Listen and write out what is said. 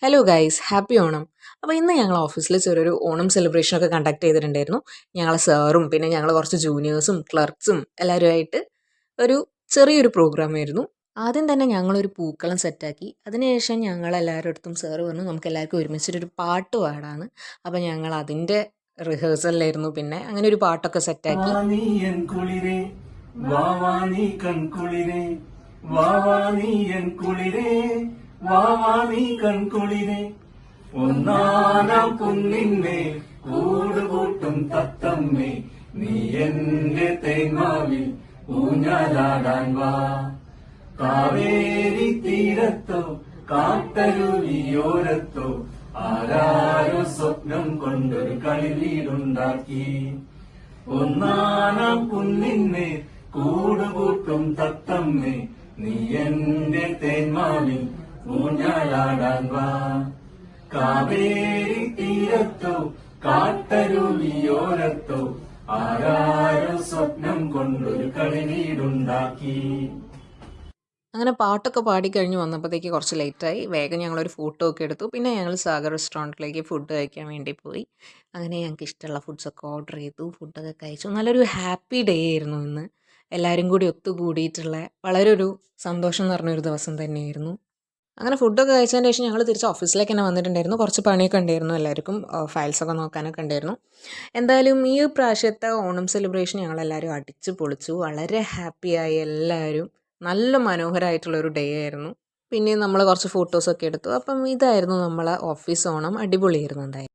Hello guys, happy Onam. അപ്പോൾ ഇന്ന് ഞങ്ങൾ ഓഫീസിൽ ചെറിയൊരു ഓണം സെലിബ്രേഷനൊക്കെ കണ്ടക്ട് ചെയ്തിട്ടുണ്ടായിരുന്നു. ഞങ്ങളെ സാറും പിന്നെ ഞങ്ങൾ കുറച്ച് ജൂനിയേഴ്സും ക്ലർക്സും എല്ലാവരുമായിട്ട് ഒരു ചെറിയൊരു പ്രോഗ്രാമായിരുന്നു. ആദ്യം തന്നെ ഞങ്ങളൊരു പൂക്കളം സെറ്റാക്കി. അതിനുശേഷം ഞങ്ങളെല്ലാവരുടെ അടുത്തും സാറ് പറഞ്ഞു നമുക്ക് എല്ലാവർക്കും ഒരുമിച്ചിട്ടൊരു പാട്ട് പാടാന്ന്. അപ്പോൾ ഞങ്ങൾ അതിൻ്റെ റിഹേഴ്സലിലായിരുന്നു. പിന്നെ അങ്ങനെ ഒരു പാട്ടൊക്കെ സെറ്റാക്കി. വാവാനി കൺകുളിരെ ഒന്നാനാം കുന്നിന്മേ കൂടുകൂട്ടും തത്തമ്മേ നീ എന്റെ തേങ്ങാവിൽ ഊഞ്ഞാലാടാൻ വാ. കാവേരി തീരത്തോ കാട്ടരുവിയോരത്തോ ആരാരോ സ്വപ്നം കൊണ്ടൊരു കളിവീടുണ്ടാക്കി. ഒന്നാനാം കുന്നിന്മേ കൂടുകൂട്ടും തത്തമ്മേ നീ എന്റെ തേന്മാവിൽ ഊഞ്ഞാലാടാൻ വാ. കാവേരി തീരത്തോ കാട്ടരുവിയോരത്തോ ആരാരോ സ്വപ്നം കൊണ്ടൊരു കളിവീടുണ്ടാക്കി. അങ്ങനെ പാട്ടൊക്കെ പാടിക്കഴിഞ്ഞ് വന്നപ്പോഴത്തേക്ക് കുറച്ച് ലേറ്റായി. വേഗം ഞങ്ങളൊരു ഫോട്ടോ ഒക്കെ എടുത്തു. പിന്നെ ഞങ്ങൾ സാഗർ റെസ്റ്റോറൻറ്റിലേക്ക് ഫുഡ് കഴിക്കാൻ വേണ്ടി പോയി. അങ്ങനെ ഞങ്ങൾക്ക് ഇഷ്ടമുള്ള ഫുഡ്സൊക്കെ ഓർഡർ ചെയ്തു, ഫുഡൊക്കെ കഴിച്ചു. നല്ലൊരു ഹാപ്പി ഡേ ആയിരുന്നു ഇന്ന്. എല്ലാവരും കൂടി ഒത്തുകൂടിയിട്ടുള്ള വളരെ ഒരു സന്തോഷം നിറഞ്ഞൊരു ദിവസം തന്നെയായിരുന്നു. അങ്ങനെ ഫുഡൊക്കെ കഴിച്ചതിന് ശേഷം ഞങ്ങൾ തിരിച്ച് ഓഫീസിലേക്ക് തന്നെ വന്നിട്ടുണ്ടായിരുന്നു. കുറച്ച് പണിയൊക്കെ ഉണ്ടായിരുന്നു, എല്ലാവർക്കും ഫയൽസൊക്കെ നോക്കാനൊക്കെ ഉണ്ടായിരുന്നു. എന്തായാലും ഈ പ്രാവശ്യത്തെ ഓണം സെലിബ്രേഷൻ ഞങ്ങളെല്ലാവരും അടിച്ച് പൊളിച്ചു. വളരെ ഹാപ്പിയായി എല്ലാവരും. നല്ല മനോഹരമായിട്ടുള്ളൊരു ഡേ ആയിരുന്നു. പിന്നെ നമ്മൾ കുറച്ച് ഫോട്ടോസൊക്കെ എടുത്തു. അപ്പം ഇതായിരുന്നു നമ്മളെ ഓഫീസ് ഓണം. അടിപൊളിയായിരുന്നു എന്തായാലും.